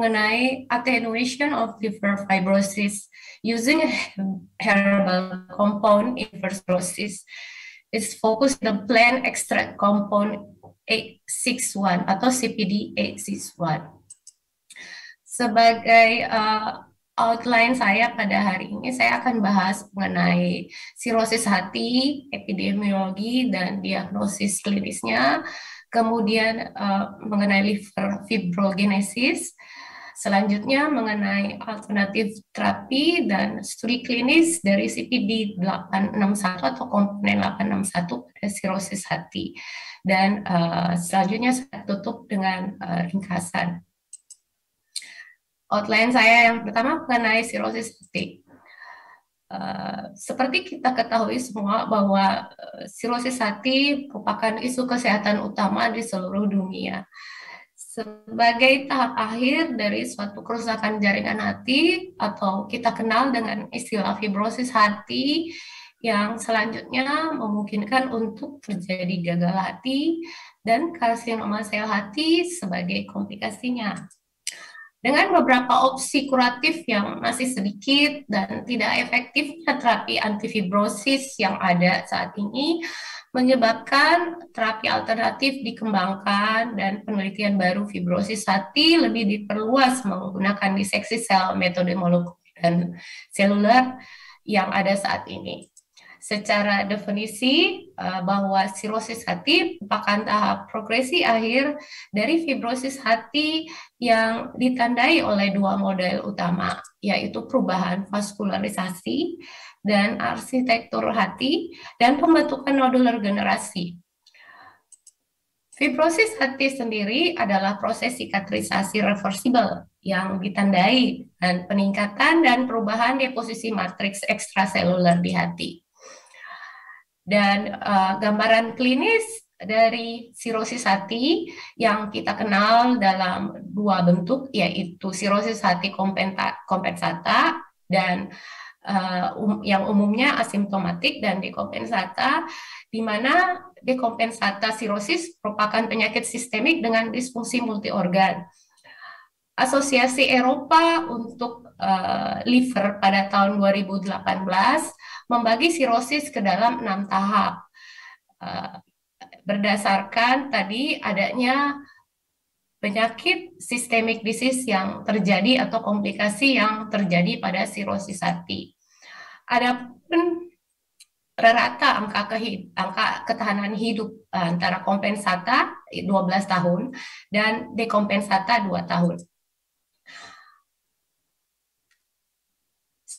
mengenai attenuation of liver fibrosis using a herbal compound in fibrosis. It's focused on the plant extract compound 861 atau CPD 861. Sebagai outline saya pada hari ini, saya akan bahas mengenai sirosis hati, epidemiologi, dan diagnosis klinisnya, kemudian mengenai liver fibrogenesis, selanjutnya mengenai alternatif terapi dan studi klinis dari CPD 861 atau komponen 861 pada sirosis hati. Dan selanjutnya saya tutup dengan ringkasan. Outline saya yang pertama mengenai sirosis hati. Seperti kita ketahui semua bahwa sirosis hati merupakan isu kesehatan utama di seluruh dunia. Sebagai tahap akhir dari suatu kerusakan jaringan hati atau kita kenal dengan istilah fibrosis hati yang selanjutnya memungkinkan untuk terjadi gagal hati dan karsinoma sel hati sebagai komplikasinya. Dengan beberapa opsi kuratif yang masih sedikit dan tidak efektifnya terapi antifibrosis yang ada saat ini, menyebabkan terapi alternatif dikembangkan dan penelitian baru fibrosis hati lebih diperluas menggunakan diseksi sel, metode molekuler dan seluler yang ada saat ini. Secara definisi bahwa sirosis hati merupakan tahap progresi akhir dari fibrosis hati yang ditandai oleh dua model utama, yaitu perubahan vaskularisasi dan arsitektur hati dan pembentukan nodular generasi. Fibrosis hati sendiri adalah proses sikatrisasi reversibel yang ditandai dengan peningkatan dan perubahan deposisi matriks ekstraseluler di hati. Dan gambaran klinis dari sirosis hati yang kita kenal dalam dua bentuk, yaitu sirosis hati kompensata dan yang umumnya asimptomatik dan dekompensata, di mana dekompensata sirosis merupakan penyakit sistemik dengan disfungsi multiorgan. Asosiasi Eropa untuk liver pada tahun 2018 membagi sirosis ke dalam 6 tahap. Berdasarkan tadi adanya penyakit sistemik disease yang terjadi atau komplikasi yang terjadi pada sirosis hati. Adapun rata angka ketahanan hidup antara kompensata 12 tahun dan dekompensata 2 tahun.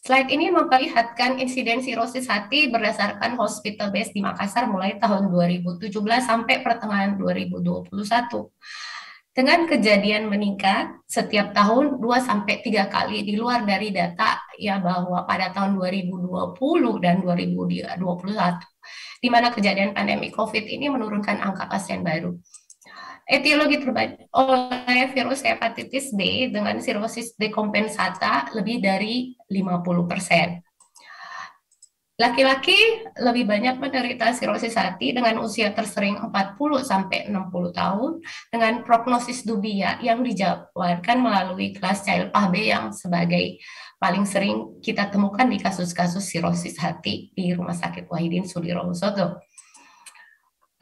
Slide ini memperlihatkan insiden sirosis hati berdasarkan hospital base di Makassar mulai tahun 2017 sampai pertengahan 2021. Dengan kejadian meningkat setiap tahun 2 sampai 3 kali di luar dari data ya bahwa pada tahun 2020 dan 2021 di mana kejadian pandemi COVID ini menurunkan angka pasien baru. Etiologi terbanyak oleh virus hepatitis B dengan sirosis dekompensata lebih dari 50%. Laki-laki lebih banyak menderita sirosis hati dengan usia tersering 40 sampai 60 tahun dengan prognosis dubia yang dijabarkan melalui kelas Child-Pah B yang sebagai paling sering kita temukan di kasus-kasus sirosis hati di Rumah Sakit Wahidin Sudirohusodo.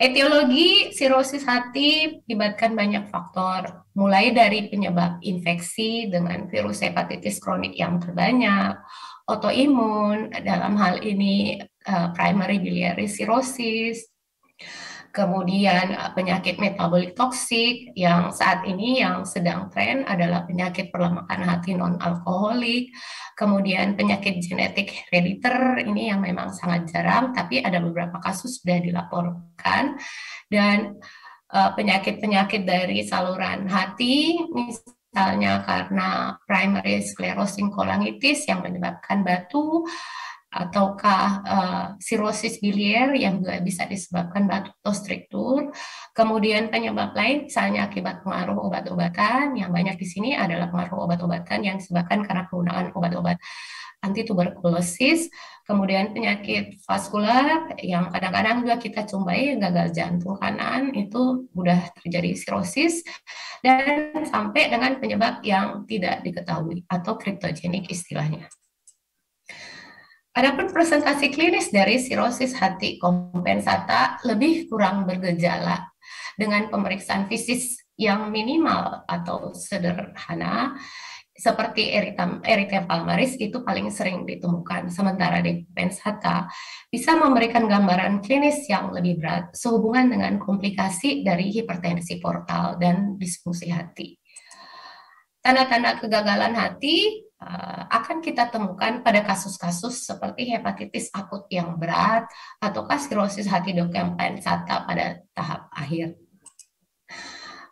Etiologi sirosis hati melibatkan banyak faktor, mulai dari penyebab infeksi dengan virus hepatitis kronik yang terbanyak, autoimun, dalam hal ini primary biliary cirrhosis, kemudian penyakit metabolik toksik yang saat ini yang sedang tren adalah penyakit perlemakan hati non-alkoholik, kemudian penyakit genetik herediter ini yang memang sangat jarang, tapi ada beberapa kasus sudah dilaporkan, dan penyakit-penyakit dari saluran hati, misalnya karena primary sclerosing cholangitis yang menyebabkan batu, ataukah sirosis biliar yang juga bisa disebabkan batu atau struktur. Kemudian penyebab lain misalnya akibat pengaruh obat-obatan, yang banyak di sini adalah pengaruh obat-obatan yang disebabkan karena penggunaan obat-obat antituberkulosis. Kemudian penyakit vaskular yang kadang-kadang juga kita jumpai, gagal jantung kanan itu mudah terjadi sirosis, dan sampai dengan penyebab yang tidak diketahui atau kriptogenik istilahnya. Adapun presentasi klinis dari sirosis hati kompensata lebih kurang bergejala dengan pemeriksaan fisik yang minimal atau sederhana seperti erythema palmaris itu paling sering ditemukan, sementara kompensata bisa memberikan gambaran klinis yang lebih berat sehubungan dengan komplikasi dari hipertensi portal dan disfungsi hati. Tanda-tanda kegagalan hati akan kita temukan pada kasus-kasus seperti hepatitis akut yang berat ataukah sirosis hati dekompensata pada tahap akhir.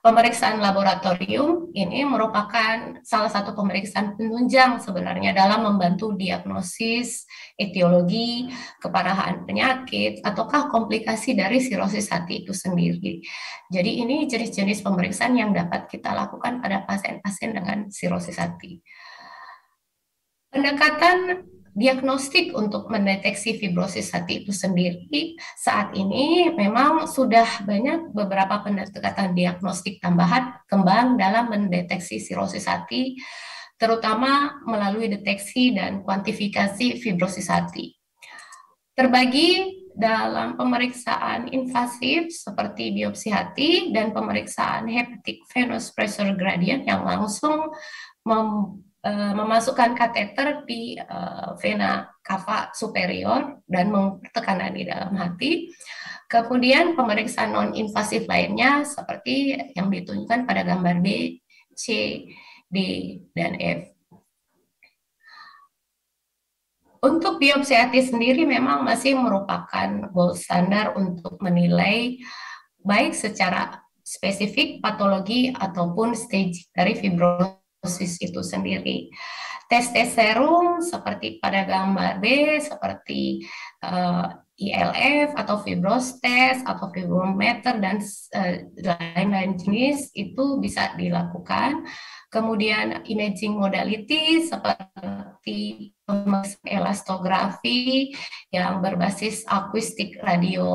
Pemeriksaan laboratorium ini merupakan salah satu pemeriksaan penunjang sebenarnya dalam membantu diagnosis, etiologi, keparahan penyakit, ataukah komplikasi dari sirosis hati itu sendiri. Jadi ini jenis-jenis pemeriksaan yang dapat kita lakukan pada pasien-pasien dengan sirosis hati. Pendekatan diagnostik untuk mendeteksi fibrosis hati itu sendiri saat ini memang sudah banyak beberapa pendekatan diagnostik tambahan kembang dalam mendeteksi sirosis hati, terutama melalui deteksi dan kuantifikasi fibrosis hati. Terbagi dalam pemeriksaan invasif seperti biopsi hati dan pemeriksaan hepatic venous pressure gradient yang langsung memasukkan kateter di vena cava superior dan tekanan di dalam hati. Kemudian pemeriksaan non-invasif lainnya seperti yang ditunjukkan pada gambar B, C, D, dan F. Untuk biopsi hati sendiri memang masih merupakan gold standar untuk menilai baik secara spesifik patologi ataupun stage dari fibrosis itu sendiri. Tes-tes serum seperti pada gambar B, seperti ILF atau fibros test atau fibrometer dan lain-lain jenis itu bisa dilakukan. Kemudian imaging modality seperti elastografi yang berbasis akustik radio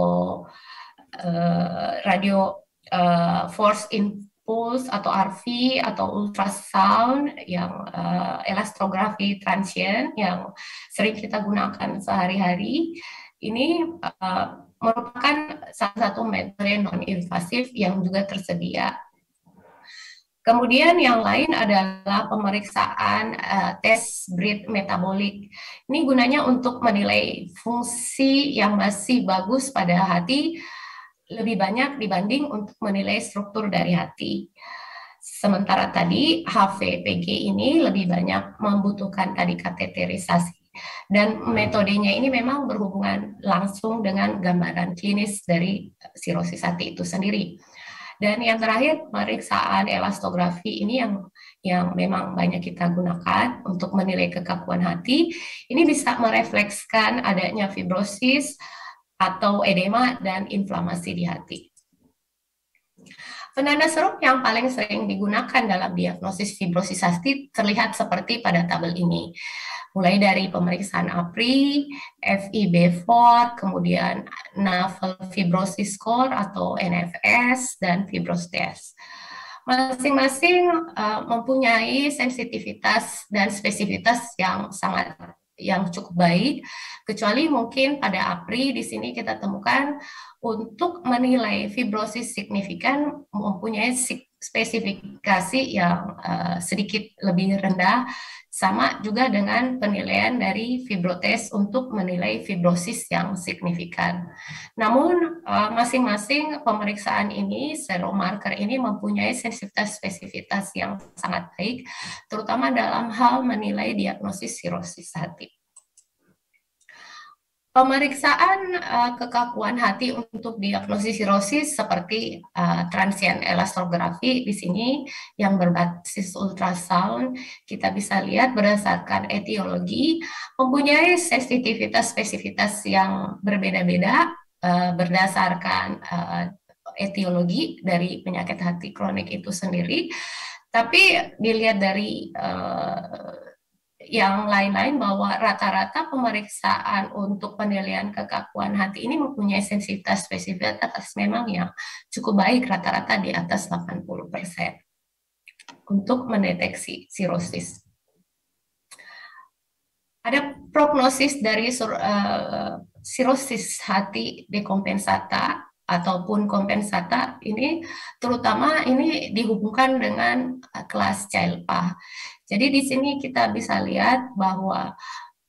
force impulse atau RV atau ultrasound yang elastografi transient yang sering kita gunakan sehari-hari. Ini merupakan salah satu metode non-invasif yang juga tersedia. Kemudian yang lain adalah pemeriksaan tes breath metabolik. Ini gunanya untuk menilai fungsi yang masih bagus pada hati lebih banyak dibanding untuk menilai struktur dari hati. Sementara tadi HVPG ini lebih banyak membutuhkan tadi kateterisasi. Dan metodenya ini memang berhubungan langsung dengan gambaran klinis dari sirosis hati itu sendiri. Dan yang terakhir, pemeriksaan elastografi ini yang memang banyak kita gunakan untuk menilai kekakuan hati. Ini bisa mereflekskan adanya fibrosis atau edema dan inflamasi di hati. Penanda serum yang paling sering digunakan dalam diagnosis fibrosis hati terlihat seperti pada tabel ini. Mulai dari pemeriksaan APRI, FIB4, kemudian Navel Fibrosis Score atau NFS, dan Fibrostest. Masing-masing mempunyai sensitivitas dan spesifitas yang cukup baik, kecuali mungkin pada APRI di sini kita temukan untuk menilai fibrosis signifikan mempunyai spesifikasi yang sedikit lebih rendah, sama juga dengan penilaian dari fibrotest untuk menilai fibrosis yang signifikan. Namun masing-masing pemeriksaan ini, seromarker ini mempunyai sensitivitas spesifitas yang sangat baik, terutama dalam hal menilai diagnosis sirosis hati. Pemeriksaan kekakuan hati untuk diagnosis sirosis seperti transient elastografi di sini yang berbasis ultrasound, kita bisa lihat berdasarkan etiologi mempunyai sensitivitas spesifitas yang berbeda-beda berdasarkan etiologi dari penyakit hati kronik itu sendiri. Tapi dilihat dari yang lain-lain bahwa rata-rata pemeriksaan untuk penilaian kekakuan hati ini mempunyai sensitivitas spesifitas memang yang cukup baik, rata-rata di atas 80% untuk mendeteksi sirosis. Ada prognosis dari sirosis hati dekompensata ataupun kompensata ini, terutama ini dihubungkan dengan kelas CHILPA. Jadi di sini kita bisa lihat bahwa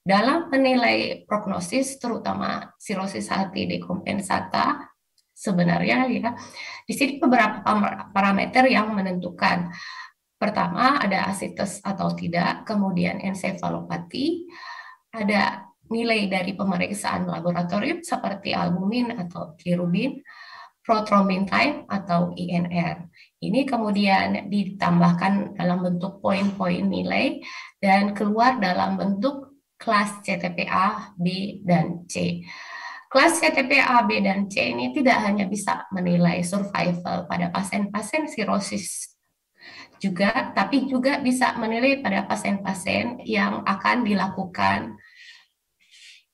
dalam penilai prognosis, terutama sirosis hati dekompensata, sebenarnya ya di sini beberapa parameter yang menentukan. Pertama ada asites atau tidak, kemudian ensefalopati, ada nilai dari pemeriksaan laboratorium seperti albumin atau bilirubin, prothrombin time atau INR. Ini kemudian ditambahkan dalam bentuk poin-poin nilai dan keluar dalam bentuk kelas CTPA, B, dan C. Kelas CTPA, B, dan C ini tidak hanya bisa menilai survival pada pasien-pasien sirosis juga, tapi juga bisa menilai pada pasien-pasien yang akan dilakukan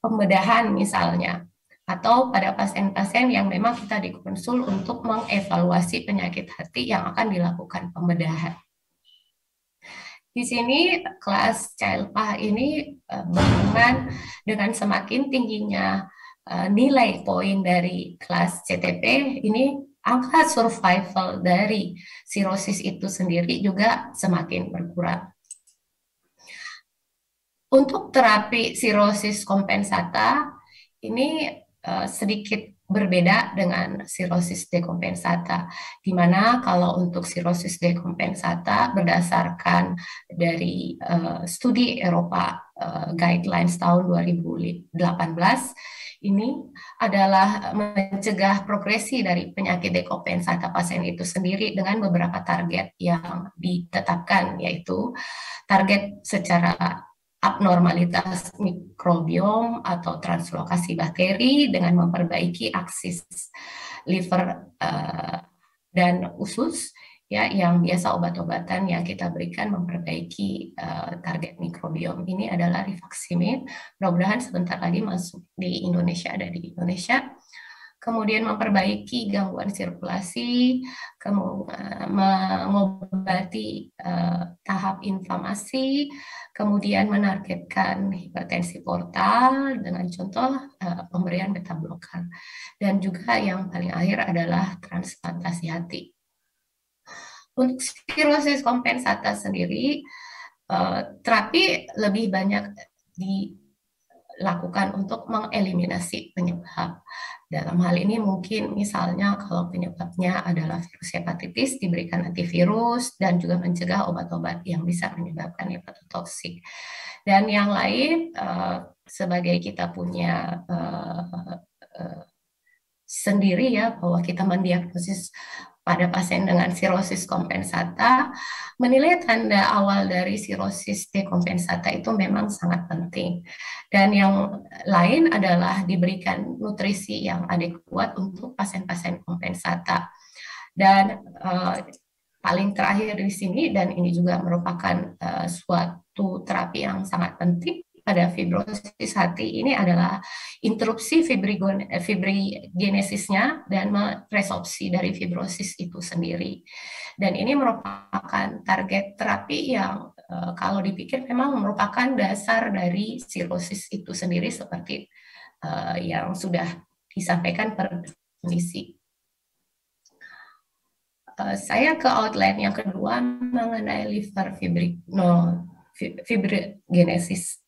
pembedahan misalnya, atau pada pasien-pasien yang memang kita dikonsul untuk mengevaluasi penyakit hati yang akan dilakukan pembedahan. Di sini kelas CHILPA ini berhubungan dengan semakin tingginya nilai poin dari kelas CTP, ini angka survival dari sirosis itu sendiri juga semakin berkurang. Untuk terapi sirosis kompensata, ini sedikit berbeda dengan sirosis dekompensata, di mana kalau untuk sirosis dekompensata berdasarkan dari studi Eropa Guidelines tahun 2018, ini adalah mencegah progresi dari penyakit dekompensata pasien itu sendiri dengan beberapa target yang ditetapkan, yaitu target secara abnormalitas mikrobiom atau translokasi bakteri dengan memperbaiki aksis liver dan usus, ya, yang biasa obat-obatan yang kita berikan memperbaiki target mikrobiom. Ini adalah rifaximin, mudah-mudahan sebentar lagi masuk di Indonesia, ada di Indonesia. Kemudian memperbaiki gangguan sirkulasi, mengobati tahap inflamasi, kemudian menargetkan hipertensi portal dengan contoh pemberian beta blocker. Dan juga yang paling akhir adalah transplantasi hati. Untuk sirosis kompensata sendiri, terapi lebih banyak dilakukan untuk mengeliminasi penyebab. Dalam hal ini mungkin misalnya kalau penyebabnya adalah virus hepatitis diberikan antivirus dan juga mencegah obat-obat yang bisa menyebabkan hepatotoksik. Dan yang lain sebagai kita punya sendiri ya bahwa kita mendiagnosis pada pasien dengan sirosis kompensata, menilai tanda awal dari sirosis dekompensata itu memang sangat penting. Dan yang lain adalah diberikan nutrisi yang adekuat untuk pasien-pasien kompensata. Dan paling terakhir di sini, dan ini juga merupakan suatu terapi yang sangat penting pada fibrosis hati, ini adalah interupsi fibrigenesisnya dan meresorpsi dari fibrosis itu sendiri. Dan ini merupakan target terapi yang kalau dipikir memang merupakan dasar dari sirosis itu sendiri seperti yang sudah disampaikan per definisi. Saya ke outline yang kedua mengenai liver fibrogenesis.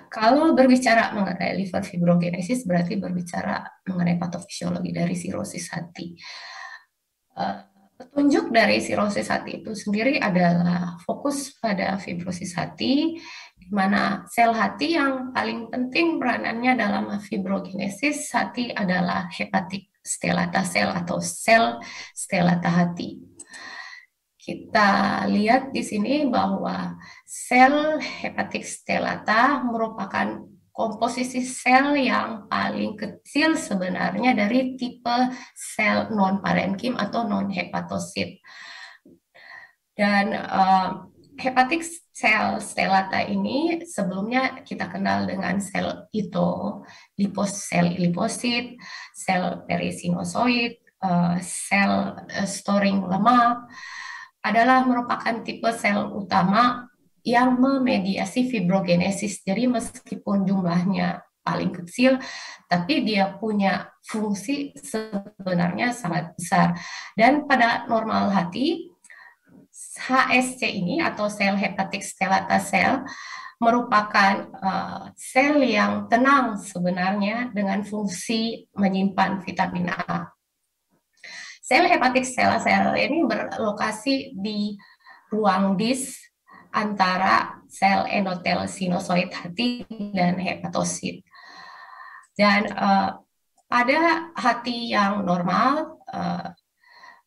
Kalau berbicara mengenai liver fibrogenesis berarti berbicara mengenai patofisiologi dari sirosis hati. Petunjuk dari sirosis hati itu sendiri adalah fokus pada fibrosis hati, di mana sel hati yang paling penting peranannya dalam fibrogenesis hati adalah hepatic stellata sel atau sel stellata hati. Kita lihat di sini bahwa sel hepatic stellata merupakan komposisi sel yang paling kecil sebenarnya dari tipe sel non-parenkim atau non-hepatosit. Dan hepatic sel stellata ini sebelumnya kita kenal dengan sel sel liposit, sel perisinosoid, sel storing lemak, adalah merupakan tipe sel utama yang memediasi fibrogenesis. Jadi meskipun jumlahnya paling kecil, tapi dia punya fungsi sebenarnya sangat besar. Dan pada normal hati, HSC ini atau sel hepatic stellata sel merupakan sel yang tenang sebenarnya dengan fungsi menyimpan vitamin A. Sel hepatic stellata sel ini berlokasi di ruang dis antara sel endotel sinusoid hati dan hepatosit. Dan pada hati yang normal,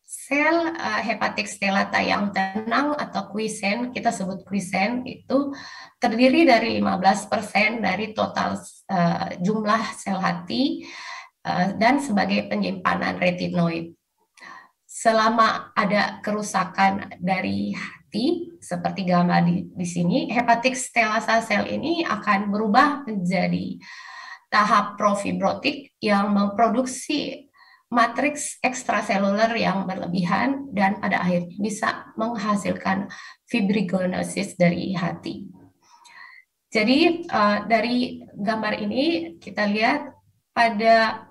sel hepatic stellata yang tenang atau quiescent, kita sebut quiescent, itu terdiri dari 15% dari total jumlah sel hati dan sebagai penyimpanan retinoid. Selama ada kerusakan dari hati, seperti gambar di sini, hepatic stellata sel ini akan berubah menjadi tahap profibrotik yang memproduksi matriks ekstraseluler yang berlebihan dan pada akhirnya bisa menghasilkan fibrinogenesis dari hati. Jadi dari gambar ini kita lihat pada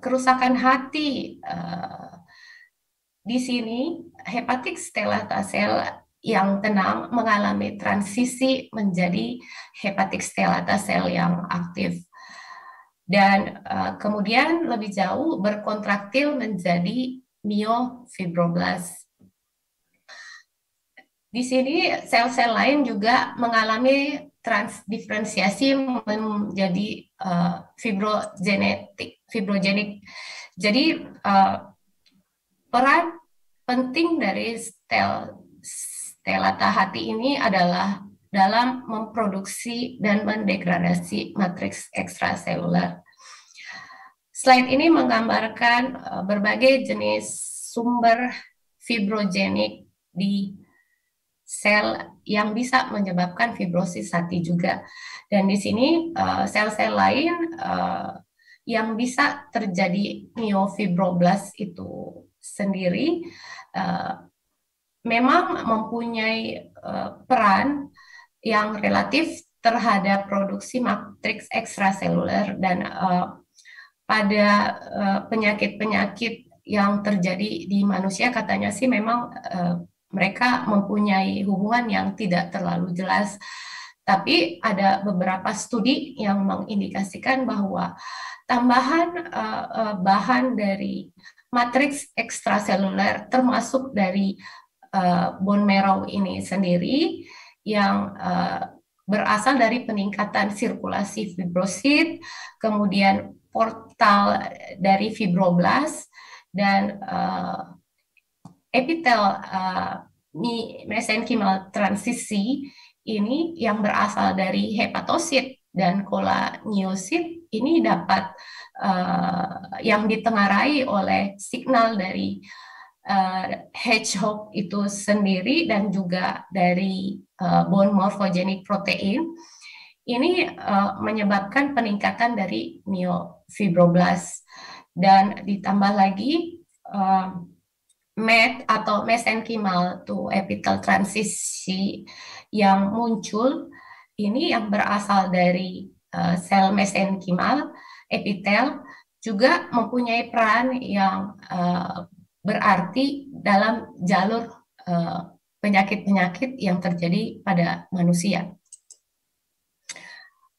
kerusakan hati di sini hepatic stellata sel yang tenang mengalami transisi menjadi hepatic stellata sel yang aktif. Dan kemudian lebih jauh berkontraktil menjadi myofibroblas. Di sini sel-sel lain juga mengalami transdiferensiasi menjadi fibrogenik. Jadi peran penting dari stellata hati ini adalah dalam memproduksi dan mendegradasi matriks ekstraseluler. Slide ini menggambarkan berbagai jenis sumber fibrogenik di sel yang bisa menyebabkan fibrosis hati juga. Dan di sini sel-sel lain yang bisa terjadi myofibroblas itu sendiri memang mempunyai peran yang relatif terhadap produksi matriks ekstraseluler dan pada penyakit-penyakit yang terjadi di manusia katanya sih memang mereka mempunyai hubungan yang tidak terlalu jelas. Tapi ada beberapa studi yang mengindikasikan bahwa tambahan bahan dari matriks ekstraseluler termasuk dari bone marrow ini sendiri yang berasal dari peningkatan sirkulasi fibrosit, kemudian portal dari fibroblast dan epitel mesenkimal transisi ini yang berasal dari hepatosit dan kolaniosit ini dapat yang ditengarai oleh signal dari hedgehog itu sendiri dan juga dari bone morphogenetic protein ini menyebabkan peningkatan dari myofibroblast dan ditambah lagi MET atau mesenchymal to epitel transisi yang muncul ini yang berasal dari sel mesenchymal epitel juga mempunyai peran yang berarti dalam jalur penyakit-penyakit yang terjadi pada manusia.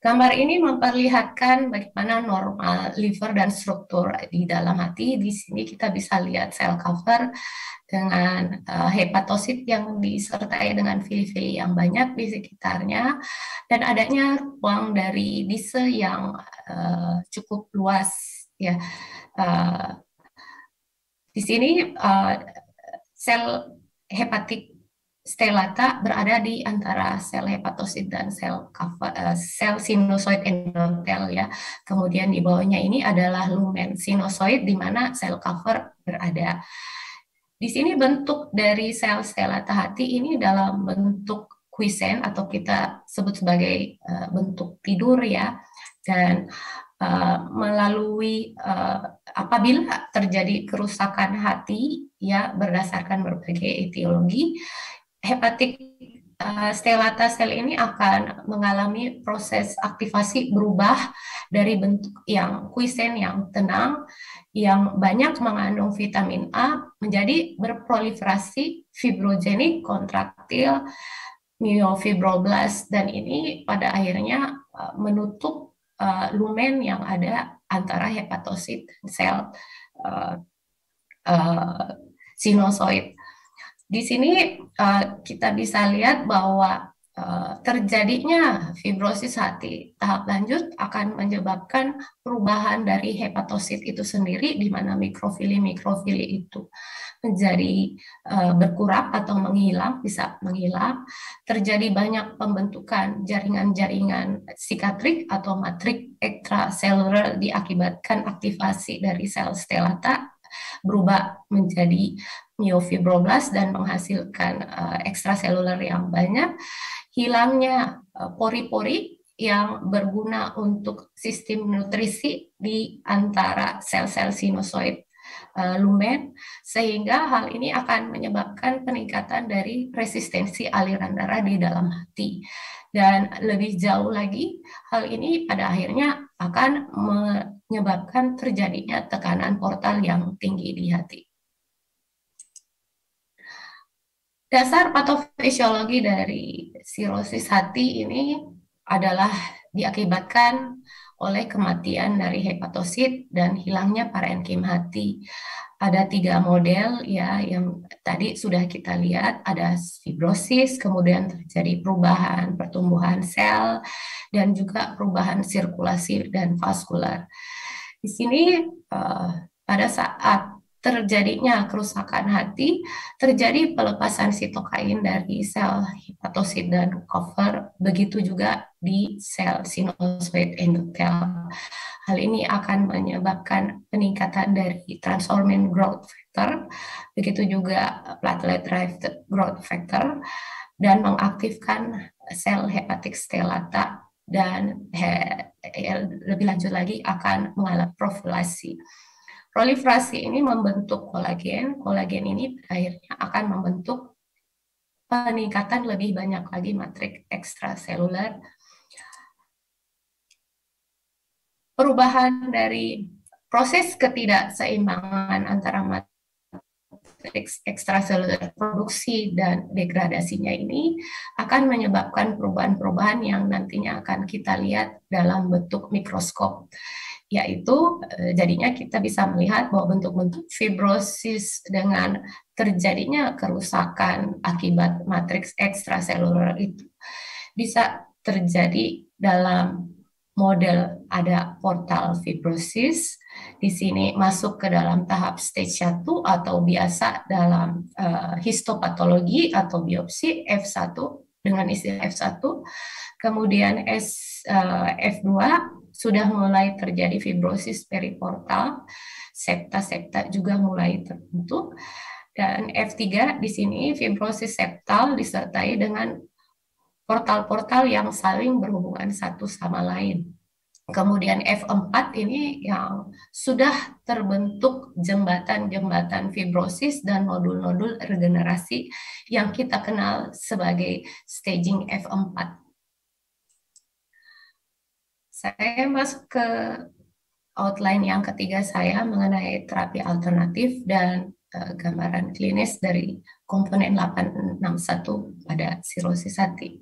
Gambar ini memperlihatkan bagaimana normal liver dan struktur di dalam hati. Di sini kita bisa lihat sel cover dengan hepatosit yang disertai dengan fili-fili yang banyak di sekitarnya dan adanya ruang dari dise yang cukup luas ya. Di sini sel hepatik stellata berada di antara sel hepatosit dan sel sinusoid endotel ya. Kemudian di bawahnya ini adalah lumen sinusoid di mana sel cover berada. Di sini bentuk dari sel stellata hati ini dalam bentuk quiescent atau kita sebut sebagai bentuk tidur ya. Dan melalui apabila terjadi kerusakan hati ya berdasarkan berbagai etiologi, hepatik stellata sel ini akan mengalami proses aktivasi berubah dari bentuk yang quiescent yang tenang yang banyak mengandung vitamin A menjadi berproliferasi fibrogenik kontraktil myofibroblast dan ini pada akhirnya menutup lumen yang ada antara hepatosit dan sel sinusoid. Di sini kita bisa lihat bahwa terjadinya fibrosis hati tahap lanjut akan menyebabkan perubahan dari hepatosit itu sendiri di mana mikrofili itu menjadi berkurang atau menghilang, bisa menghilang. Terjadi banyak pembentukan jaringan-jaringan sikatrik atau matrik ekstraseluler diakibatkan aktivasi dari sel stellata berubah menjadi myofibroblast dan menghasilkan ekstraseluler yang banyak. Hilangnya pori-pori yang berguna untuk sistem nutrisi di antara sel-sel sinusoid lumen, sehingga hal ini akan menyebabkan peningkatan dari resistensi aliran darah di dalam hati. Dan lebih jauh lagi, hal ini pada akhirnya akan menyebabkan terjadinya tekanan portal yang tinggi di hati. Dasar patofisiologi dari sirosis hati ini adalah diakibatkan oleh kematian dari hepatosit dan hilangnya parenkim hati. Ada 3 model ya yang tadi sudah kita lihat, ada fibrosis, kemudian terjadi perubahan pertumbuhan sel dan juga perubahan sirkulasi dan vaskular. Di sini pada saat terjadinya kerusakan hati, terjadi pelepasan sitokain dari sel hepatosit dan cover, begitu juga di sel sinusoid endotel. Hal ini akan menyebabkan peningkatan dari transforming growth factor, begitu juga platelet-derived growth factor, dan mengaktifkan sel hepatik stellata dan lebih lanjut lagi akan mengalami profilasi. Proliferasi ini membentuk kolagen. Kolagen ini akhirnya akan membentuk peningkatan lebih banyak lagi matriks ekstraseluler. Perubahan dari proses ketidakseimbangan antara matriks ekstraseluler produksi dan degradasinya ini akan menyebabkan perubahan-perubahan yang nantinya akan kita lihat dalam bentuk mikroskop. yaitu jadinya kita bisa melihat bahwa bentuk-bentuk fibrosis dengan terjadinya kerusakan akibat matriks ekstraseluler itu bisa terjadi dalam model ada portal fibrosis. Di sini masuk ke dalam tahap stage 1 atau biasa dalam histopatologi atau biopsi F1 dengan istilah F1. Kemudian F2 sudah mulai terjadi fibrosis periportal, septa-septa juga mulai terbentuk. Dan F3 di sini fibrosis septal disertai dengan portal-portal yang saling berhubungan satu sama lain. Kemudian F4 ini yang sudah terbentuk jembatan-jembatan fibrosis dan nodul-nodul regenerasi yang kita kenal sebagai staging F4. Saya masuk ke outline yang ketiga saya mengenai terapi alternatif dan gambaran klinis dari komponen 861 pada sirosis hati.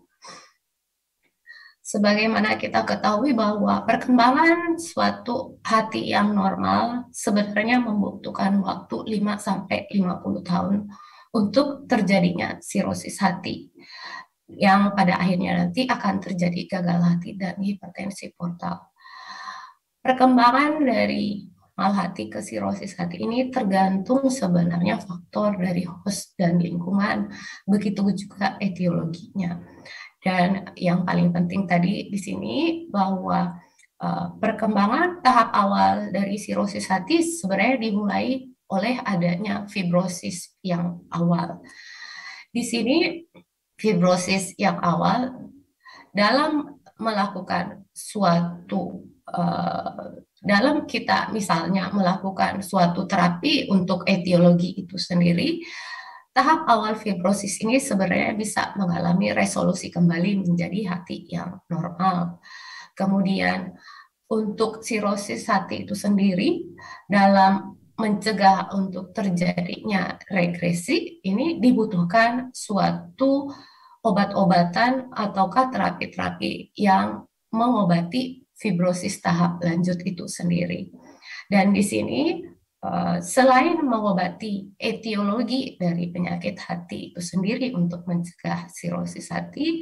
Sebagaimana kita ketahui bahwa perkembangan suatu hati yang normal sebenarnya membutuhkan waktu 5-50 tahun untuk terjadinya sirosis hati, yang pada akhirnya nanti akan terjadi gagal hati dan hipertensi portal. Perkembangan dari mal hati ke sirosis hati ini tergantung sebenarnya faktor dari host dan lingkungan, begitu juga etiologinya. Dan yang paling penting tadi di sini bahwa perkembangan tahap awal dari sirosis hati sebenarnya dimulai oleh adanya fibrosis yang awal. Di sini fibrosis yang awal dalam melakukan suatu dalam kita misalnya melakukan suatu terapi untuk etiologi itu sendiri, tahap awal fibrosis ini sebenarnya bisa mengalami resolusi kembali menjadi hati yang normal. Kemudian untuk sirosis hati itu sendiri dalam mencegah untuk terjadinya regresi ini dibutuhkan suatu obat-obatan ataukah terapi-terapi yang mengobati fibrosis tahap lanjut itu sendiri. Dan di sini selain mengobati etiologi dari penyakit hati itu sendiri untuk mencegah sirosis hati,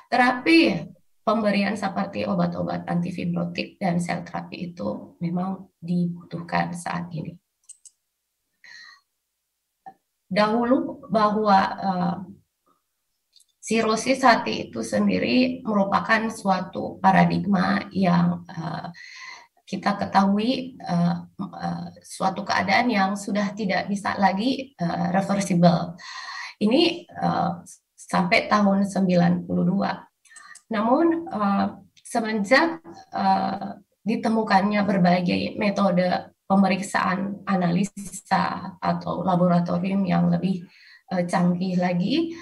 terapi pemberian seperti obat-obat antifibrotik dan sel terapi itu memang dibutuhkan saat ini. Dahulu bahwa sirosis hati itu sendiri merupakan suatu paradigma yang kita ketahui suatu keadaan yang sudah tidak bisa lagi reversible. Ini sampai tahun 92. Namun semenjak ditemukannya berbagai metode pemeriksaan analisa atau laboratorium yang lebih canggih lagi,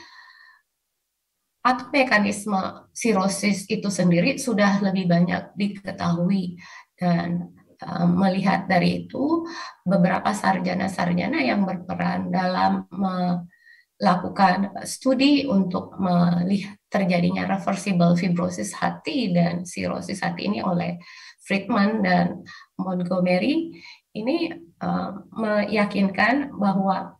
atau mekanisme sirosis itu sendiri sudah lebih banyak diketahui. Dan melihat dari itu, beberapa sarjana-sarjana yang berperan dalam melakukan studi untuk melihat terjadinya reversible fibrosis hati dan sirosis hati ini oleh Friedman dan Montgomery, ini meyakinkan bahwa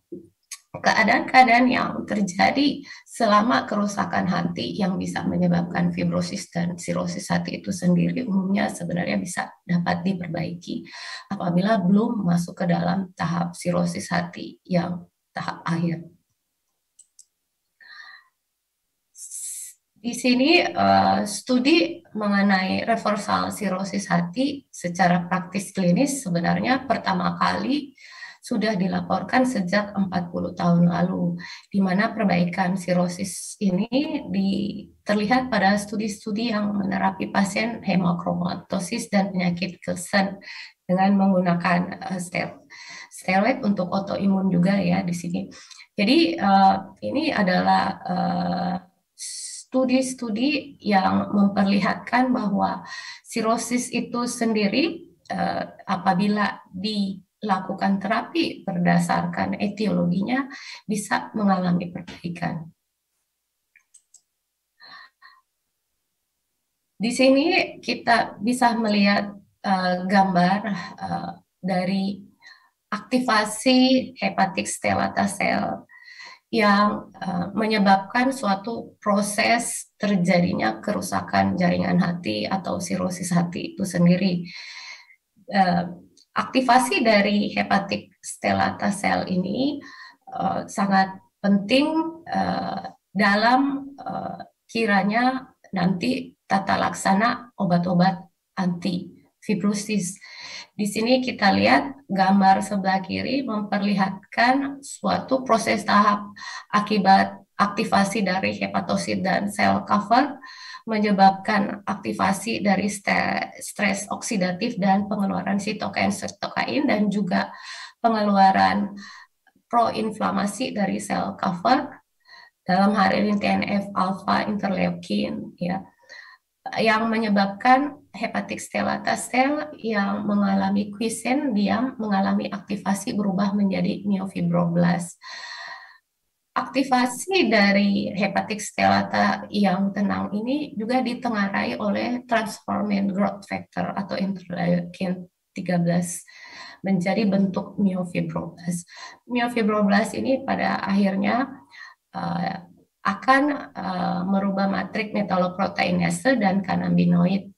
keadaan-keadaan yang terjadi selama kerusakan hati yang bisa menyebabkan fibrosis dan sirosis hati itu sendiri umumnya sebenarnya bisa dapat diperbaiki apabila belum masuk ke dalam tahap sirosis hati yang tahap akhir. Di sini studi mengenai reversal sirosis hati secara praktis klinis sebenarnya pertama kali sudah dilaporkan sejak 40 tahun lalu, di mana perbaikan sirosis ini terlihat pada studi-studi yang menerapi pasien hemochromatosis dan penyakit Kelsen dengan menggunakan steroid untuk autoimun juga ya di sini. Jadi ini adalah studi-studi yang memperlihatkan bahwa sirosis itu sendiri apabila dilakukan terapi berdasarkan etiologinya bisa mengalami perbaikan. Di sini kita bisa melihat gambar dari aktivasi hepatic stellata cell yang menyebabkan suatu proses terjadinya kerusakan jaringan hati atau sirosis hati itu sendiri. Uh, Aktivasi dari hepatic stellata cell ini sangat penting dalam kiranya nanti tata laksana obat-obat anti fibrosis. Di sini kita lihat gambar sebelah kiri memperlihatkan suatu proses tahap akibat aktivasi dari hepatosit dan sel cover menyebabkan aktivasi dari stres oksidatif dan pengeluaran sitokain dan juga pengeluaran proinflamasi dari sel cover dalam hal ini TNF alpha interleukin ya, yang menyebabkan hepatic stellata cell yang mengalami quiescent, dia mengalami aktivasi berubah menjadi myofibroblast. Aktivasi dari hepatic stellata yang tenang ini juga ditengarai oleh transforming growth factor atau interleukin 13 menjadi bentuk myofibroblast. Myofibroblast ini pada akhirnya akan merubah matrik metaloproteinase dan cannabinoid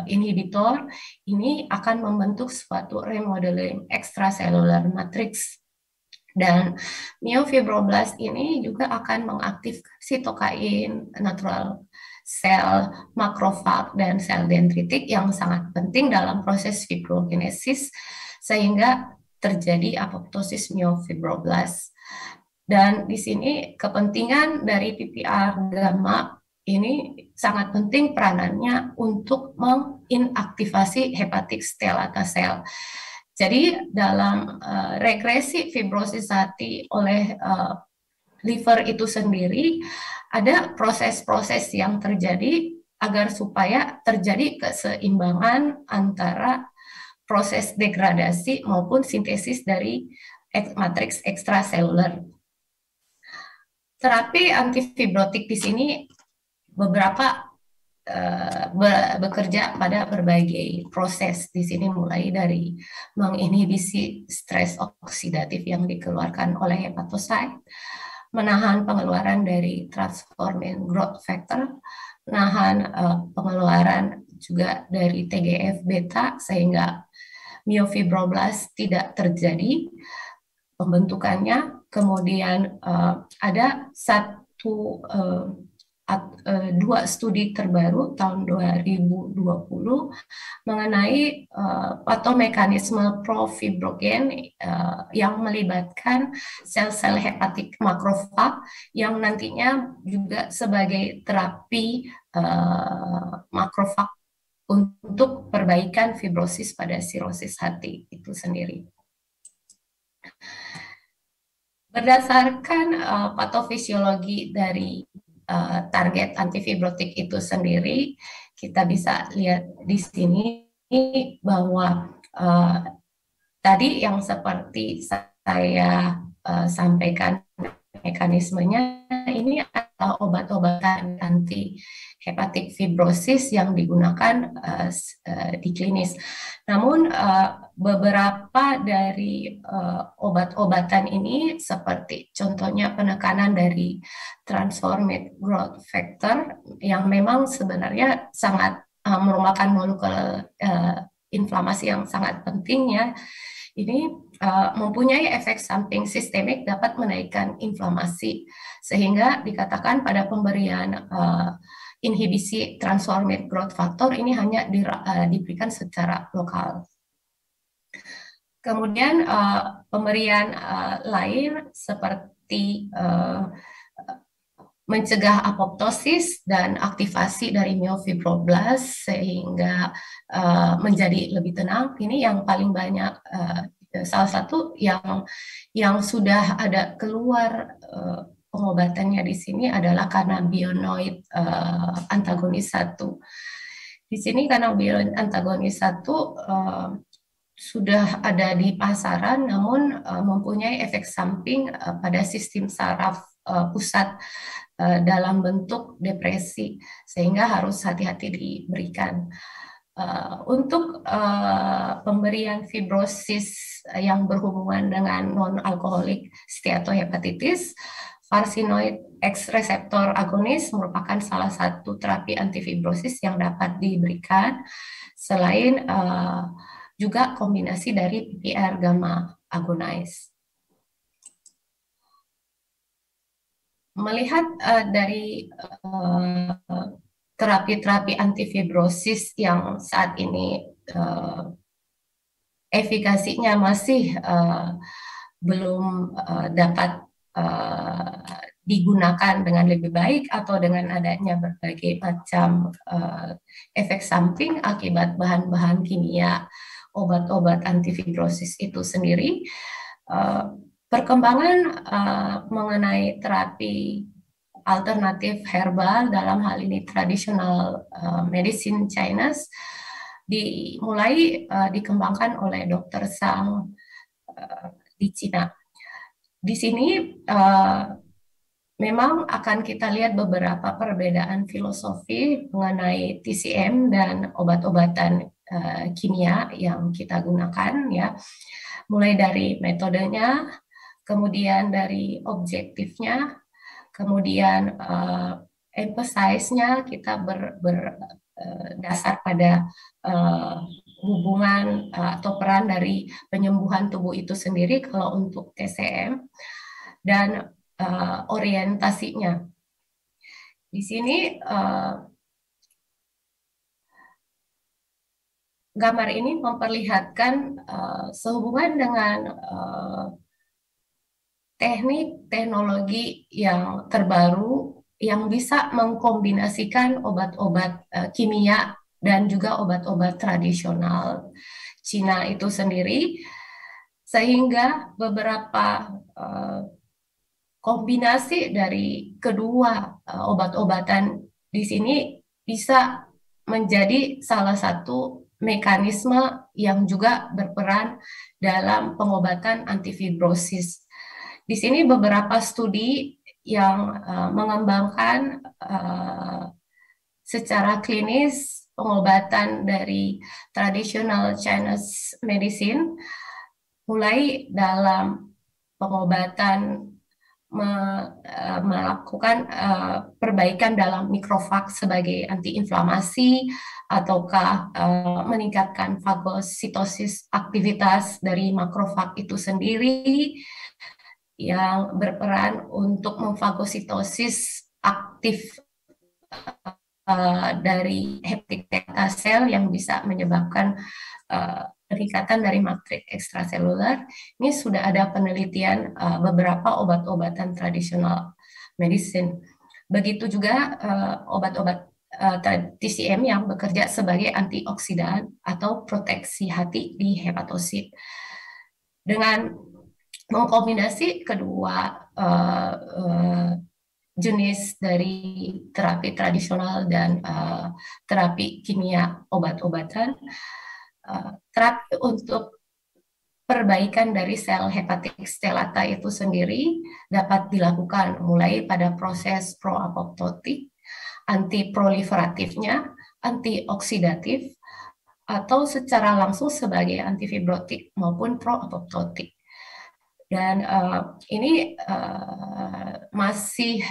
inhibitor ini akan membentuk suatu remodeling extracellular matrix. Dan myofibroblast ini juga akan mengaktifkan sitokain, natural sel, makrofag, dan sel dendritik yang sangat penting dalam proses fibrogenesis sehingga terjadi apoptosis myofibroblast. Dan di sini kepentingan dari PPR gamma ini sangat penting peranannya untuk menginaktivasi hepatic stellata cell. Jadi dalam regresi fibrosis hati oleh liver itu sendiri ada proses-proses yang terjadi agar supaya terjadi keseimbangan antara proses degradasi maupun sintesis dari matriks ekstraseluler. Terapi antifibrotik di sini beberapa bekerja pada berbagai proses di sini mulai dari menginhibisi stres oksidatif yang dikeluarkan oleh hepatosit, menahan pengeluaran dari transforming growth factor, menahan pengeluaran juga dari TGF beta sehingga myofibroblast tidak terjadi pembentukannya. Kemudian ada dua studi terbaru tahun 2020 mengenai patomekanisme profibrogen yang melibatkan sel-sel hepatik makrofag yang nantinya juga sebagai terapi makrofag untuk perbaikan fibrosis pada sirosis hati itu sendiri. Berdasarkan patofisiologi dari target antifibrotik itu sendiri, kita bisa lihat di sini bahwa tadi yang seperti saya sampaikan mekanismenya ini adalah obat-obatan anti hepatic fibrosis yang digunakan di klinis. Namun beberapa dari obat-obatan ini seperti contohnya penekanan dari transformed growth factor yang memang sebenarnya sangat merupakan molekul inflamasi yang sangat penting ya. Ini mempunyai efek samping sistemik dapat menaikkan inflamasi sehingga dikatakan pada pemberian inhibisi transformed growth factor ini hanya diberikan secara lokal. Kemudian pemberian lain seperti mencegah apoptosis dan aktivasi dari myofibroblast sehingga menjadi lebih tenang. Ini yang paling banyak, salah satu yang sudah ada keluar pengobatannya di sini adalah cannabinoid antagonis 1. Di sini cannabinoid antagonis 1 sudah ada di pasaran, namun mempunyai efek samping pada sistem saraf pusat dalam bentuk depresi, sehingga harus hati-hati diberikan. Untuk pemberian fibrosis yang berhubungan dengan non-alkoholik steatohepatitis, farsinoid X reseptor agonis merupakan salah satu terapi antifibrosis yang dapat diberikan selain juga kombinasi dari PPR gamma agonise. Melihat dari terapi-terapi antifibrosis yang saat ini efikasinya masih belum dapat digunakan dengan lebih baik atau dengan adanya berbagai macam efek samping akibat bahan-bahan kimia obat-obat antifibrosis itu sendiri, perkembangan mengenai terapi alternatif herbal dalam hal ini tradisional medicine Chinese dimulai dikembangkan oleh Dr. Sang di Cina. Di sini memang akan kita lihat beberapa perbedaan filosofi mengenai TCM dan obat-obatan kimia yang kita gunakan, ya, mulai dari metodenya, kemudian dari objektifnya, kemudian emphasize-nya kita berdasar pada hubungan atau peran dari penyembuhan tubuh itu sendiri kalau untuk TCM, dan orientasinya. Di sini gambar ini memperlihatkan sehubungan dengan teknik teknologi yang terbaru yang bisa mengkombinasikan obat-obat kimia dan juga obat-obat tradisional Cina itu sendiri, sehingga beberapa kombinasi dari kedua obat-obatan di sini bisa menjadi salah satu mekanisme yang juga berperan dalam pengobatan antifibrosis. Di sini beberapa studi yang mengembangkan secara klinis pengobatan dari traditional Chinese medicine, mulai dalam pengobatan melakukan perbaikan dalam mikrofag sebagai antiinflamasi, ataukah meningkatkan fagositosis, aktivitas dari makrofag itu sendiri yang berperan untuk memfagositosis aktif dari hepatic beta cell yang bisa menyebabkan peningkatan dari matriks ekstraseluler. Ini sudah ada penelitian beberapa obat-obatan tradisional medicine. Begitu juga obat-obat TCM yang bekerja sebagai antioksidan atau proteksi hati di hepatosit. Dengan mengkombinasi kedua jenis dari terapi tradisional dan terapi kimia obat-obatan, terapi untuk perbaikan dari sel hepatik stellata itu sendiri dapat dilakukan mulai pada proses proapoptotik, antiproliferatifnya, antioksidatif, atau secara langsung sebagai antifibrotik maupun proapoptotik. Dan ini masih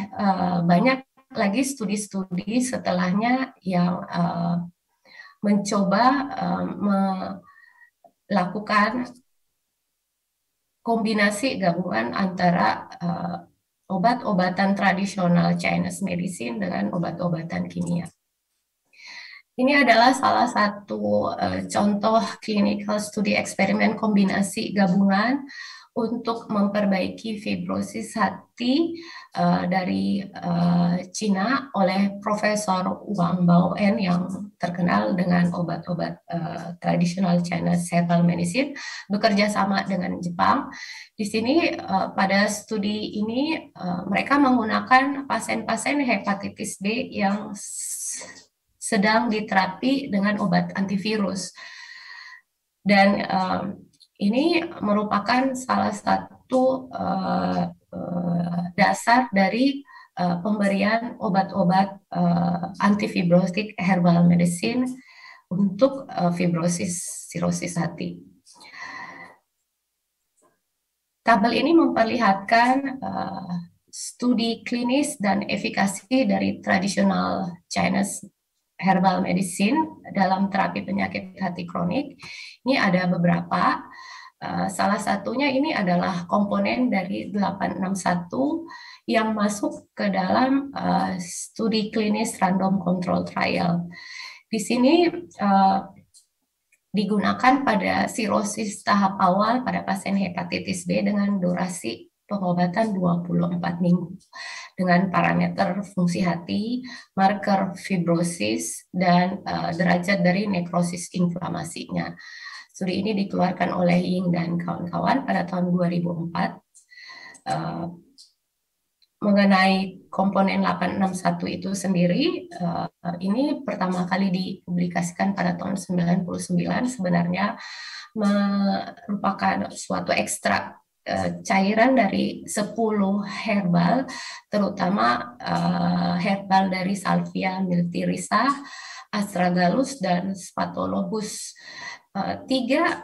banyak lagi studi-studi setelahnya yang mencoba melakukan kombinasi gabungan antara obat-obatan tradisional Chinese medicine dengan obat-obatan kimia. Ini adalah salah satu contoh clinical studi eksperimen kombinasi gabungan untuk memperbaiki fibrosis hati dari Cina oleh Profesor Wang Baoen yang terkenal dengan obat-obat tradisional Chinese herbal medicine, bekerja sama dengan Jepang. Di sini pada studi ini mereka menggunakan pasien-pasien hepatitis B yang sedang diterapi dengan obat antivirus. Dan ini merupakan salah satu dasar dari pemberian obat-obat antifibrotik herbal medicine untuk fibrosis sirosis hati. Tabel ini memperlihatkan studi klinis dan efikasi dari tradisional Chinese herbal medicine dalam terapi penyakit hati kronik. Ini ada beberapa. Salah satunya ini adalah komponen dari 861 yang masuk ke dalam studi klinis random control trial. Di sini digunakan pada sirosis tahap awal pada pasien hepatitis B dengan durasi pengobatan 24 minggu dengan parameter fungsi hati, marker fibrosis, dan derajat dari nekrosis inflamasinya. Studi ini dikeluarkan oleh Ying dan kawan-kawan pada tahun 2004. Mengenai komponen 861 itu sendiri, ini pertama kali dipublikasikan pada tahun 99, sebenarnya merupakan suatu ekstrak cairan dari 10 herbal, terutama herbal dari Salvia miltirisa, Astragalus, dan Spatholobus. Tiga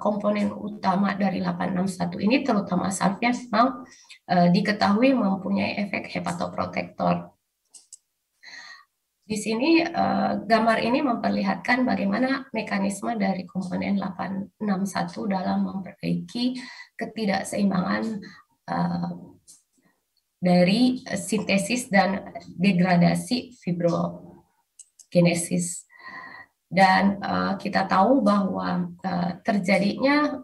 komponen utama dari 861 ini, terutama salvia, memang diketahui mempunyai efek hepatoprotektor. Di sini gambar ini memperlihatkan bagaimana mekanisme dari komponen 861 dalam memperbaiki ketidakseimbangan dari sintesis dan degradasi fibrogenesis. Dan kita tahu bahwa terjadinya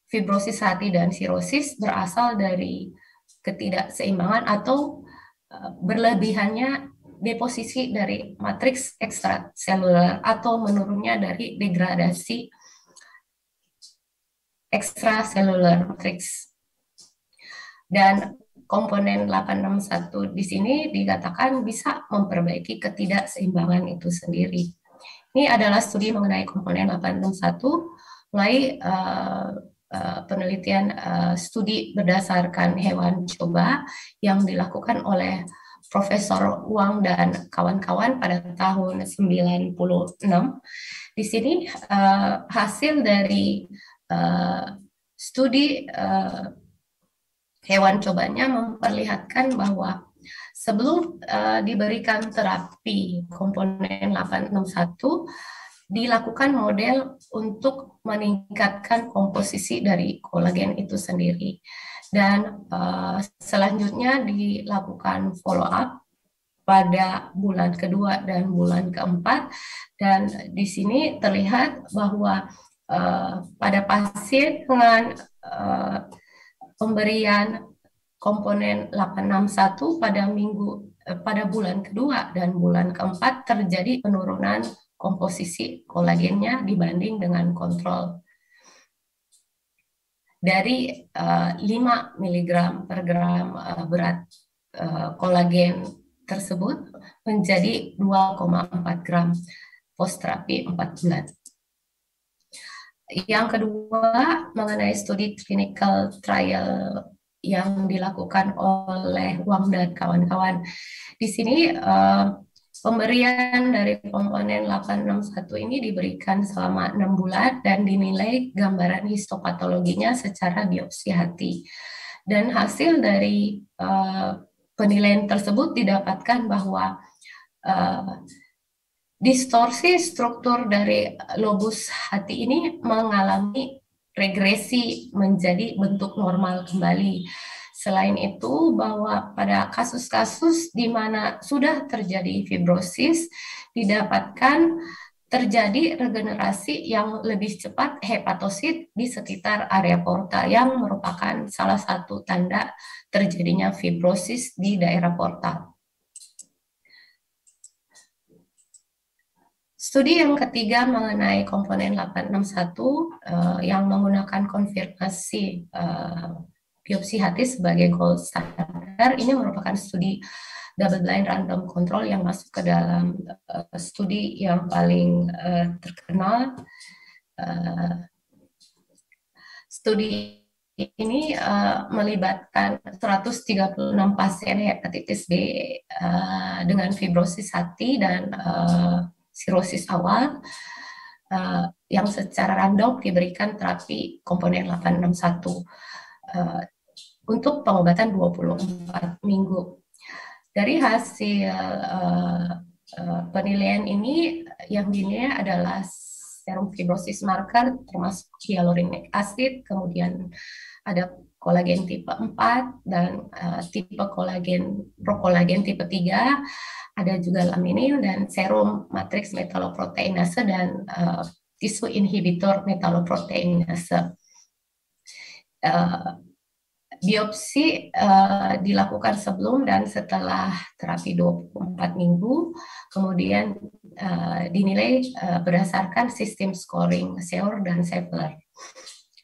fibrosis hati dan sirosis berasal dari ketidakseimbangan atau berlebihannya deposisi dari matriks ekstraseluler atau menurunnya dari degradasi ekstraseluler matriks. Dan komponen 861 di sini dikatakan bisa memperbaiki ketidakseimbangan itu sendiri. Ini adalah studi mengenai komponen 861 mulai penelitian studi berdasarkan hewan coba yang dilakukan oleh Profesor Wang dan kawan-kawan pada tahun 96. Di sini hasil dari studi hewan cobanya memperlihatkan bahwa sebelum diberikan terapi komponen 861, dilakukan model untuk meningkatkan komposisi dari kolagen itu sendiri. Dan selanjutnya dilakukan follow up pada bulan kedua dan bulan keempat. Dan di sini terlihat bahwa pada pasien dengan pemberian komponen 861 pada bulan kedua dan bulan keempat terjadi penurunan komposisi kolagennya dibanding dengan kontrol. Dari 5 mg per gram berat kolagen tersebut menjadi 2,4 gram post terapi 4 bulan. Yang kedua, mengenai studi clinical trial yang dilakukan oleh Wang dan kawan-kawan. Di sini pemberian dari komponen 861 ini diberikan selama 6 bulan dan dinilai gambaran histopatologinya secara biopsi hati. Dan hasil dari penilaian tersebut didapatkan bahwa distorsi struktur dari lobus hati ini mengalami regresi menjadi bentuk normal kembali. Selain itu, bahwa pada kasus-kasus di mana sudah terjadi fibrosis, didapatkan terjadi regenerasi yang lebih cepat hepatosit di sekitar area porta, yang merupakan salah satu tanda terjadinya fibrosis di daerah porta. Studi yang ketiga mengenai komponen 861 yang menggunakan konfirmasi biopsi hati sebagai gold standard. Ini merupakan studi double blind random control yang masuk ke dalam studi yang paling terkenal. Studi ini melibatkan 136 pasien hepatitis B dengan fibrosis hati dan sirosis awal yang secara random diberikan terapi komponen 861 untuk pengobatan 24 minggu. Dari hasil penilaian ini yang dinilai adalah serum fibrosis marker termasuk hyaluronic acid, kemudian ada kolagen tipe 4 dan tipe prokolagen tipe 3, ada juga laminin dan serum matriks metaloproteinase dan tisu inhibitor metaloproteinase. Biopsi dilakukan sebelum dan setelah terapi 24 minggu, kemudian dinilai berdasarkan sistem scoring Seur dan Shepler.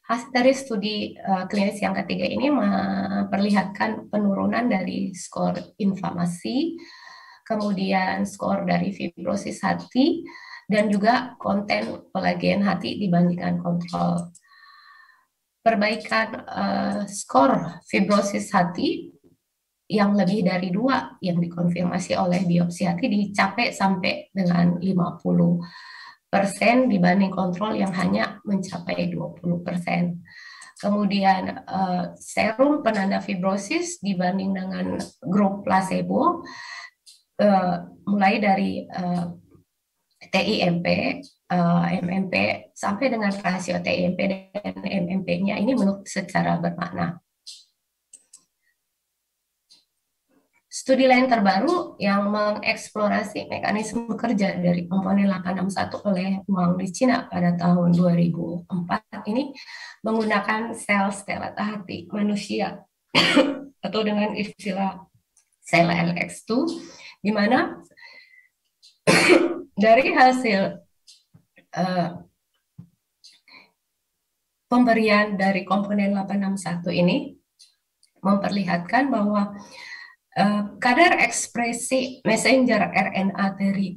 Hasil dari studi klinis yang ketiga ini memperlihatkan penurunan dari skor inflamasi, kemudian skor dari fibrosis hati, dan juga konten kolagen hati dibandingkan kontrol. Perbaikan skor fibrosis hati yang lebih dari 2 yang dikonfirmasi oleh biopsi hati dicapai sampai dengan 50% dibanding kontrol yang hanya mencapai 20%. Kemudian serum penanda fibrosis dibanding dengan grup placebo mulai dari TIMP, MMP sampai dengan rasio TIMP dan MMP-nya ini menurut secara bermakna. Studi lain terbaru yang mengeksplorasi mekanisme kerja dari komponen 861 oleh Wang di Cina pada tahun 2004 ini menggunakan sel stelata hati manusia atau dengan istilah sel LX2, di mana dari hasil pemberian dari komponen 861 ini memperlihatkan bahwa kadar ekspresi messenger RNA dari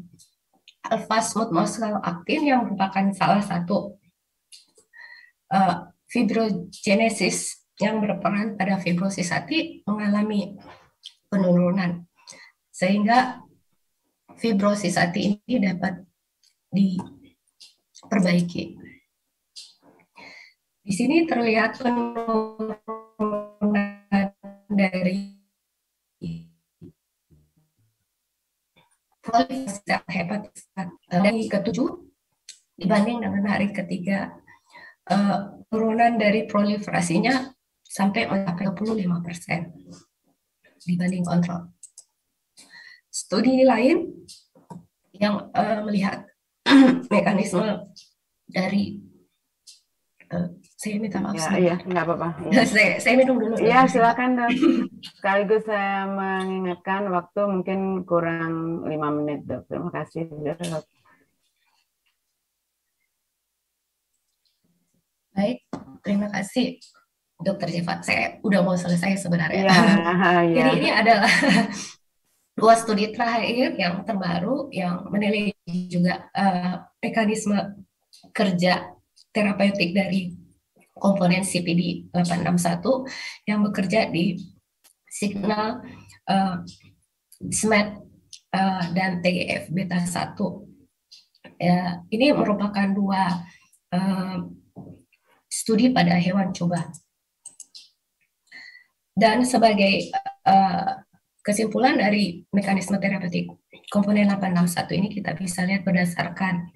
alpha smooth muscle actin yang merupakan salah satu fibrogenesis yang berperan pada fibrosis hati mengalami penurunan, sehingga fibrosis hati ini dapat diperbaiki. Di sini terlihat penurunan dari proliferasi hepatitis dari ke-7 dibanding dengan hari ketiga. Penurunan dari proliferasinya sampai mencapai 25% dibanding kontrol. Studi lain yang melihat mekanisme dari saya minta maaf. Iya, nggak apa-apa. Ya. Saya minum dulu. Iya, silakan dok. Sekaligus saya mengingatkan waktu mungkin kurang 5 menit dok. Terima kasih dok. Baik, terima kasih Dokter Ziva. Saya udah mau selesai sebenarnya. Ya. Jadi ini adalah 2 studi terakhir yang terbaru yang menilai juga mekanisme kerja terapeutik dari komponen CPD 861 yang bekerja di signal SMAD dan TGF beta 1. Ini merupakan 2 studi pada hewan coba. Dan sebagai kesimpulan dari mekanisme terapeutik komponen 861 ini kita bisa lihat berdasarkan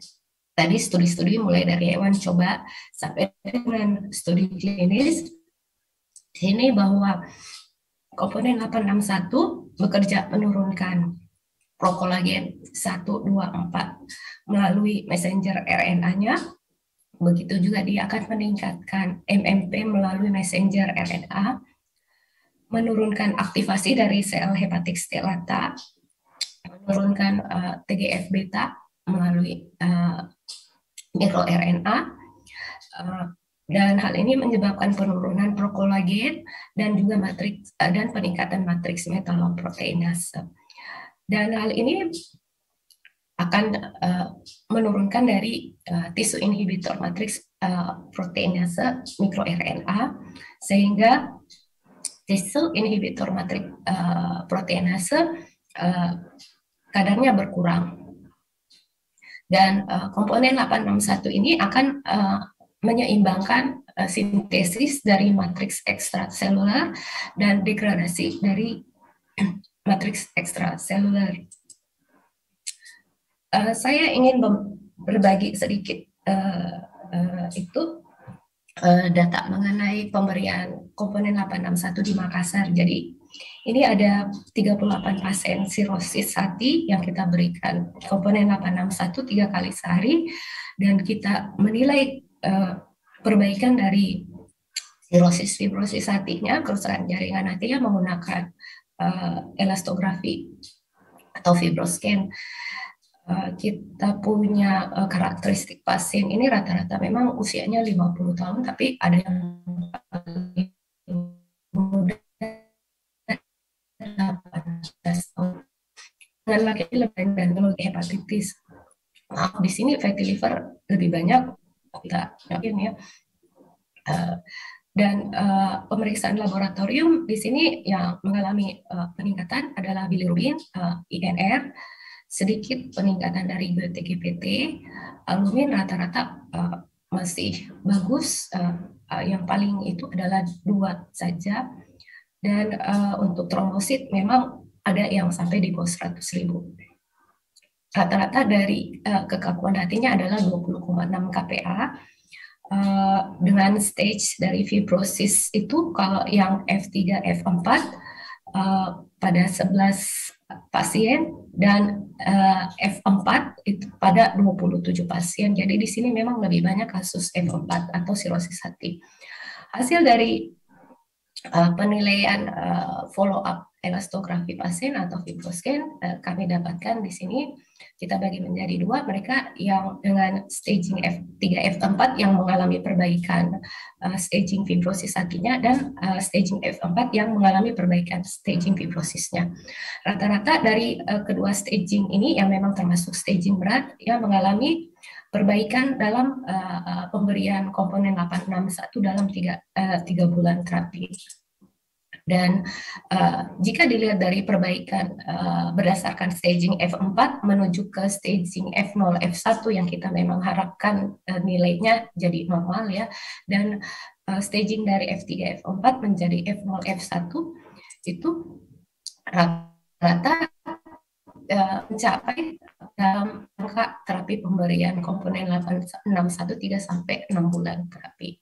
tadi studi-studi mulai dari hewan coba sampai dengan studi klinis, ini bahwa komponen 861 bekerja menurunkan prokolagen 1, 2, 4 melalui messenger RNA-nya. Begitu juga dia akan meningkatkan MMP melalui messenger RNA, menurunkan aktivasi dari sel hepatik stelata, menurunkan TGF-beta melalui mikroRNA, dan hal ini menyebabkan penurunan prokolagen dan juga matriks dan peningkatan matriks metaloproteinase. Dan hal ini akan menurunkan dari tisu inhibitor matriks proteinase mikroRNA, sehingga tisu inhibitor matriks proteinase kadarnya berkurang. Dan komponen 861 ini akan menyeimbangkan sintesis dari matriks ekstraseluler dan degradasi dari matriks ekstraseluler. Saya ingin berbagi sedikit data mengenai pemberian komponen 861 di Makassar. Jadi ini ada 38 pasien sirosis hati yang kita berikan komponen 861 3 kali sehari, dan kita menilai perbaikan dari sirosis fibrosis hatinya, kerusakan jaringan hatinya menggunakan elastografi atau fibroscan. Kita punya karakteristik pasien ini rata-rata memang usianya 50 tahun, tapi ada yang muda 18 tahun. Dengan laki-laki lebih dan hepatitis. Maaf, di sini fatty liver lebih banyak, kita yakin ya. Dan pemeriksaan laboratorium di sini yang mengalami peningkatan adalah bilirubin, INR, sedikit peningkatan dari GTGPT, albumin rata-rata masih bagus, yang paling itu adalah 2 saja, dan untuk trombosit memang ada yang sampai di bawah 100.000. Rata-rata dari kekakuan hatinya adalah 20,6 kPa, dengan stage dari fibrosis itu kalau yang F3, F4 pada 11 pasien, dan F4 itu pada 27 pasien. Jadi di sini memang lebih banyak kasus F4 atau sirosis hati. Hasil dari penilaian follow up elastografi pasien atau fibroscan kami dapatkan di sini, kita bagi menjadi 2, mereka yang dengan staging F3, F4 yang mengalami perbaikan staging fibrosis hatinya, dan staging F4 yang mengalami perbaikan staging fibrosisnya. Rata-rata dari kedua staging ini yang memang termasuk staging berat yang mengalami perbaikan dalam pemberian komponen 861 dalam 3 bulan terapi. Dan jika dilihat dari perbaikan berdasarkan staging F4 menuju ke staging F0, F1 yang kita memang harapkan nilainya jadi normal ya, dan staging dari F3, F4 menjadi F0, F1 itu rata-rata mencapai dalam angka terapi pemberian komponen 861 3 sampai 6 bulan terapi.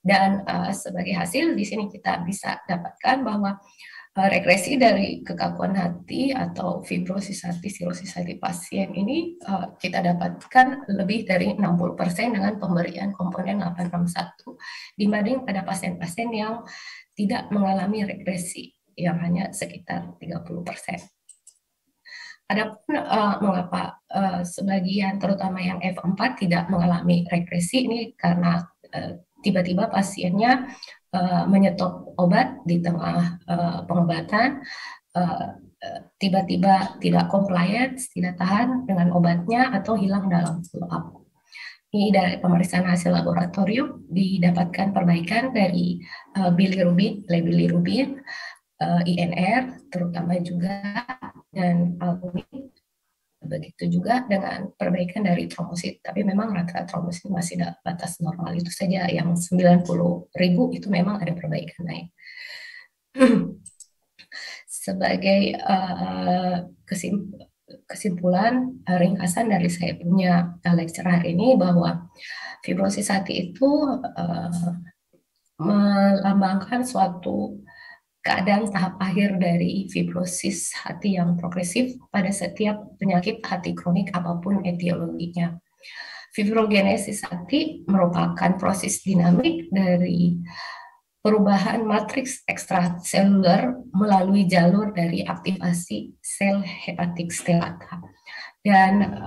Dan sebagai hasil di sini kita bisa dapatkan bahwa regresi dari kekakuan hati atau fibrosis hati, sirosis hati pasien ini kita dapatkan lebih dari 60% dengan pemberian komponen 861 dibanding pada pasien-pasien yang tidak mengalami regresi yang hanya sekitar 30%. Adapun mengapa sebagian terutama yang F4 tidak mengalami regresi ini karena tiba-tiba pasiennya menyetop obat di tengah pengobatan, tiba-tiba tidak compliance, tidak tahan dengan obatnya atau hilang dalam follow up. Ini dari pemeriksaan hasil laboratorium didapatkan perbaikan dari bilirubin, bilirubin, INR terutama juga, dan albumin. Begitu juga dengan perbaikan dari trombosit, tapi memang rata-rata trombosit masih dalam batas normal itu saja, yang 90.000 itu memang ada perbaikan naik. Sebagai kesimpulan ringkasan dari saya punya lecture hari ini, bahwa fibrosis hati itu melambangkan suatu keadaan tahap akhir dari fibrosis hati yang progresif pada setiap penyakit hati kronik apapun etiologinya. Fibrogenesis hati merupakan proses dinamik dari perubahan matriks ekstraseluler melalui jalur dari aktivasi sel hepatik stelata. Dan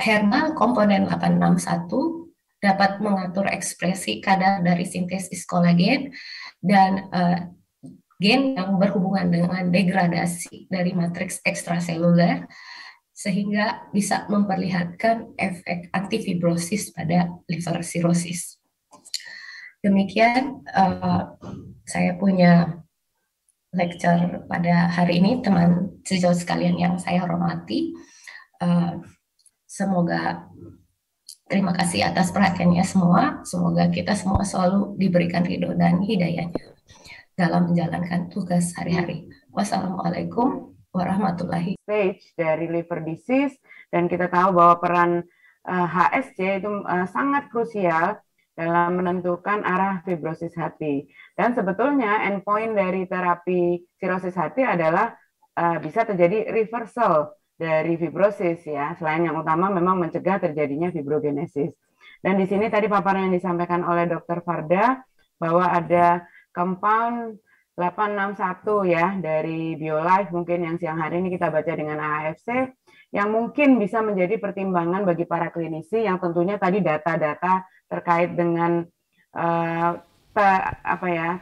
HERNA komponen 861 dapat mengatur ekspresi kadar dari sintesis kolagen, dan gen yang berhubungan dengan degradasi dari matriks ekstraseluler sehingga bisa memperlihatkan efek antifibrosis pada liver cirrhosis. Demikian saya punya lecture pada hari ini, teman sejauh sekalian yang saya hormati. Semoga terima kasih atas perhatiannya semua. Semoga kita semua selalu diberikan ridho dan hidayahnya dalam menjalankan tugas hari-hari. Wassalamualaikum warahmatullahi wabarakatuh. Stage dari liver disease, dan kita tahu bahwa peran HSC itu sangat krusial dalam menentukan arah fibrosis hati. Dan sebetulnya endpoint dari terapi sirosis hati adalah bisa terjadi reversal dari fibrosis ya. Selain yang utama memang mencegah terjadinya fibrogenesis. Dan di sini tadi paparan yang disampaikan oleh Dr. Farda bahwa ada compound 861 ya dari BioLife mungkin yang siang hari ini kita baca dengan AFC yang mungkin bisa menjadi pertimbangan bagi para klinisi yang tentunya tadi data-data terkait dengan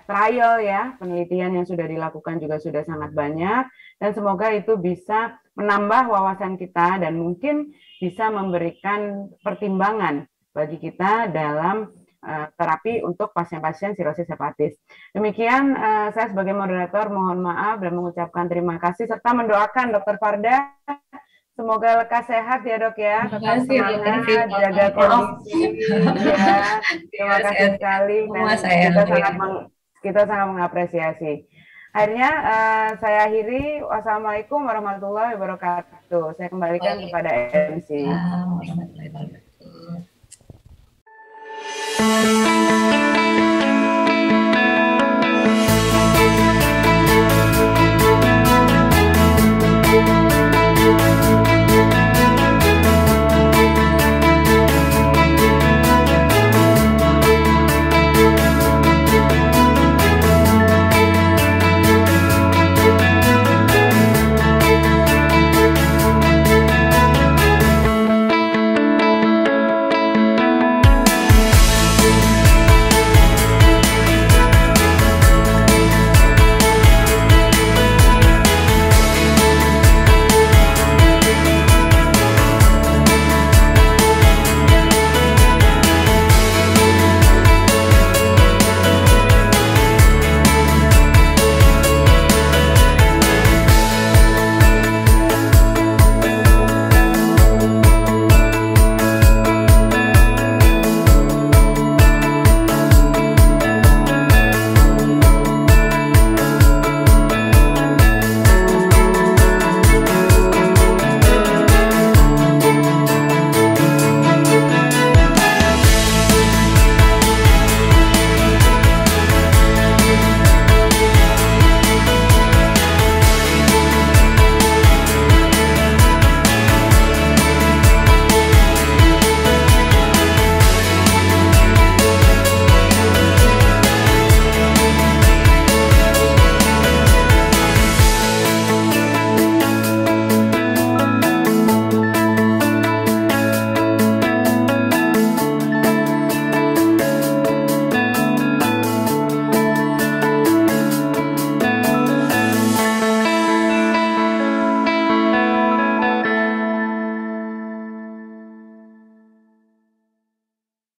trial ya, penelitian yang sudah dilakukan juga sudah sangat banyak, dan semoga itu bisa menambah wawasan kita dan mungkin bisa memberikan pertimbangan bagi kita dalam terapi untuk pasien-pasien sirosis hepatis. Demikian saya sebagai moderator mohon maaf dan mengucapkan terima kasih serta mendoakan Dr. Farda semoga lekas sehat ya dok ya, tetap semangat, jaga kondisi ya. Terima kasih sekali dan kita sangat mengapresiasi. Akhirnya saya akhiri. Wassalamualaikum warahmatullahi wabarakatuh. Saya kembalikan kepada MC.